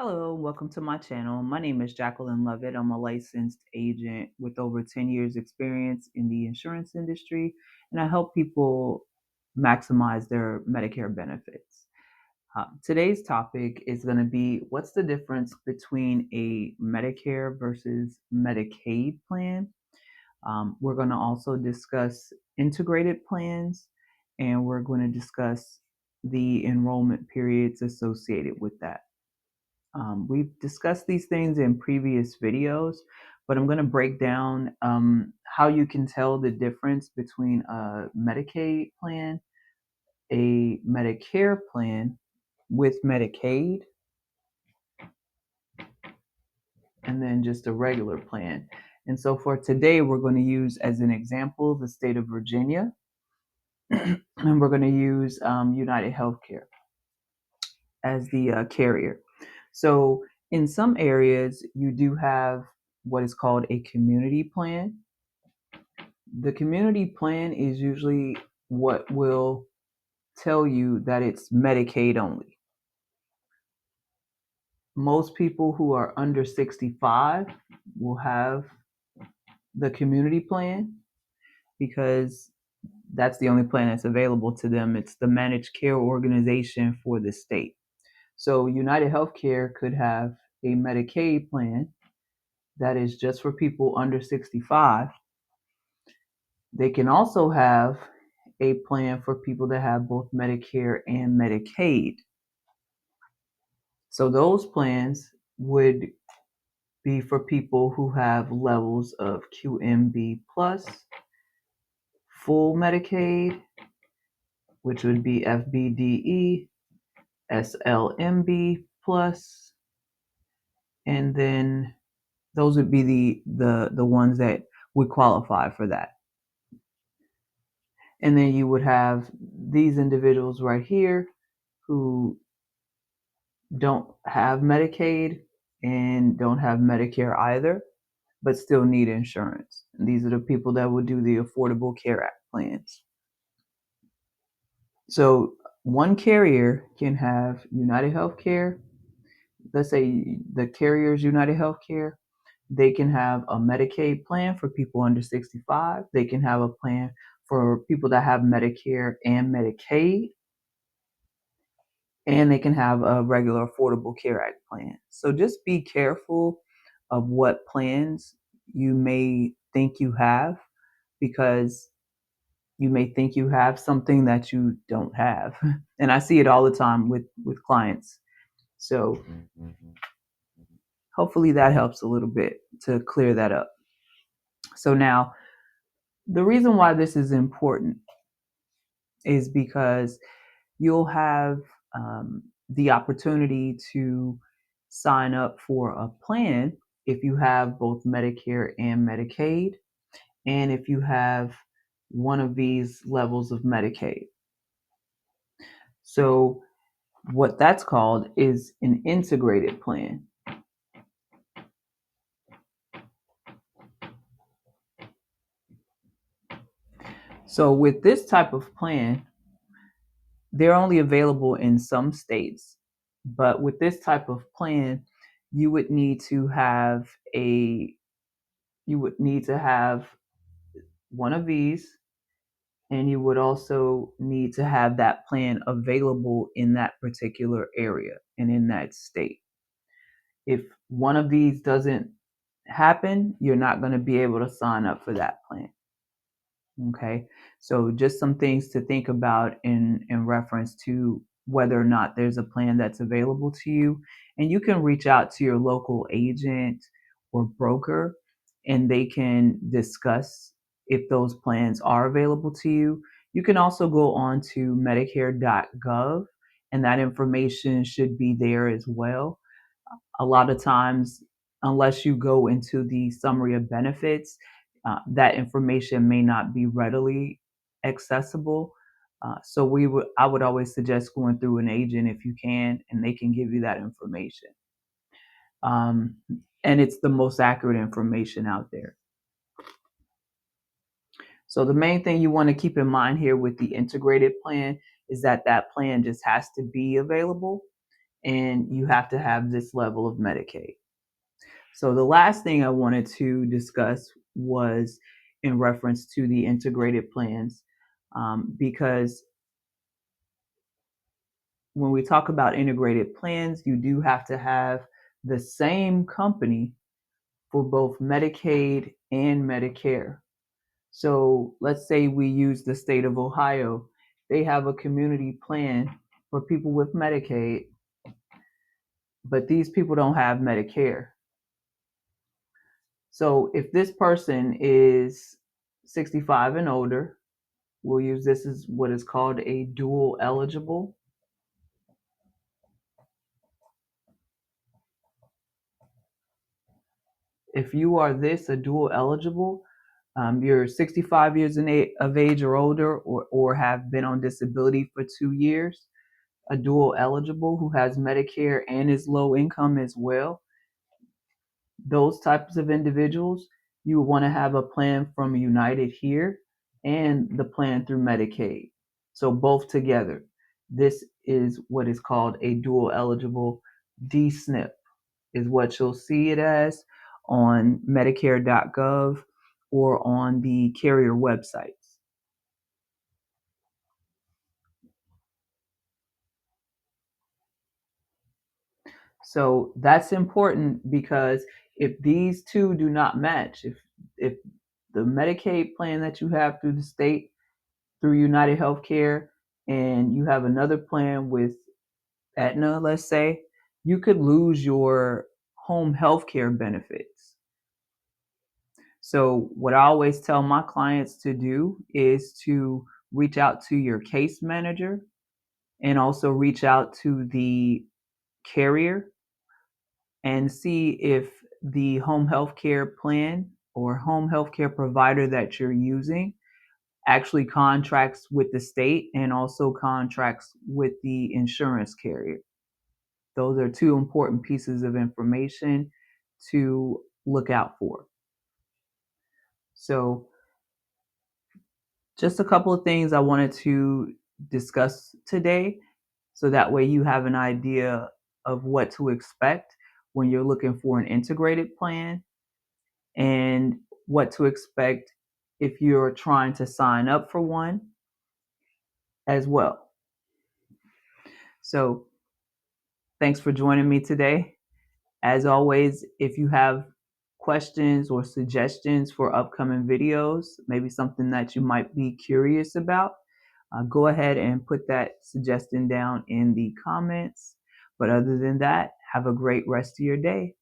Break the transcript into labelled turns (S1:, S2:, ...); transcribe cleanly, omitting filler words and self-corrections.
S1: Hello, welcome to my channel. My name is Jacqueline Lovett. I'm a licensed agent with over 10 years experience in the insurance industry, and I help people maximize their Medicare benefits. Today's topic is going to be what's the difference between a Medicare versus Medicaid plan. We're going to also discuss integrated plans, and we're going to discuss the enrollment periods associated with that. We've discussed these things in previous videos, but I'm going to break down how you can tell the difference between a Medicaid plan, a Medicare plan with Medicaid, and then just a regular plan. And so for today, we're going to use as an example the state of Virginia, and we're going to use United Healthcare as the carrier. So in some areas, you do have what is called a community plan. The community plan is usually what will tell you that it's Medicaid only. Most people who are under 65 will have the community plan because that's the only plan that's available to them. It's the managed care organization for the state. So United Healthcare could have a Medicaid plan that is just for people under 65. They can also have a plan for people that have both Medicare and Medicaid. So those plans would be for people who have levels of QMB plus, full Medicaid, which would be FBDE, SLMB plus, and then those would be the ones that would qualify for that. And then you would have these individuals right here who don't have Medicaid and don't have Medicare either, but still need insurance. And these are the people that would do the Affordable Care Act plans. So one carrier can have United Healthcare. Let's say the carrier's United Healthcare. They can have a Medicaid plan for people under 65. They can have a plan for people that have Medicare and Medicaid, and they can have a regular Affordable Care Act plan. So just be careful of what plans you may think you have, because you may think you have something that you don't have. And I see it all the time with clients. So hopefully that helps a little bit to clear that up. So now, the reason why this is important is because you'll have the opportunity to sign up for a plan if you have both Medicare and Medicaid, and if you have one of these levels of Medicaid. So what that's called is an integrated plan. So with this type of plan, they're only available in some states, but with this type of plan, you would need to have one of these, and you would also need to have that plan available in that particular area and in that state. If one of these doesn't happen, you're not going to be able to sign up for that plan. Okay, so just some things to think about in reference to whether or not there's a plan that's available to you. And you can reach out to your local agent or broker, and they can discuss if those plans are available to you. You can also go on to Medicare.gov, and that information should be there as well. A lot of times, unless you go into the summary of benefits, that information may not be readily accessible. So I would always suggest going through an agent if you can, and they can give you that information. Um, and it's the most accurate information out there. So the main thing you want to keep in mind here with the integrated plan is that that plan just has to be available. and you have to have this level of Medicaid. So the last thing I wanted to discuss was in reference to the integrated plans, because when we talk about integrated plans, you do have to have the same company for both Medicaid and Medicare. So let's say we use the state of Ohio. They have a community plan for people with Medicaid, but these people don't have Medicare. So if this person is 65 and older, we'll use this as what is called a dual eligible. If you are a dual eligible, you're 65 years of age or older, or have been on disability for 2 years, a dual eligible who has Medicare and is low income as well, those types of individuals, you want to have a plan from United here and the plan through Medicaid. So both together. This is what is called a dual eligible. DSNP is what you'll see it as on Medicare.gov or on the carrier websites. So that's important because if these two do not match, if the Medicaid plan that you have through the state, through United Healthcare, and you have another plan with Aetna, let's say, you could lose your home health care benefits. So what I always tell my clients to do is to reach out to your case manager and also reach out to the carrier and see if the home health care plan or home health care provider that you're using actually contracts with the state and also contracts with the insurance carrier. Those are two important pieces of information to look out for. So, just a couple of things I wanted to discuss today so that way you have an idea of what to expect when you're looking for an integrated plan and what to expect if you're trying to sign up for one as well. So, thanks for joining me today. As always, if you have questions or suggestions for upcoming videos, maybe something that you might be curious about, go ahead and put that suggestion down in the comments. But other than that, have a great rest of your day.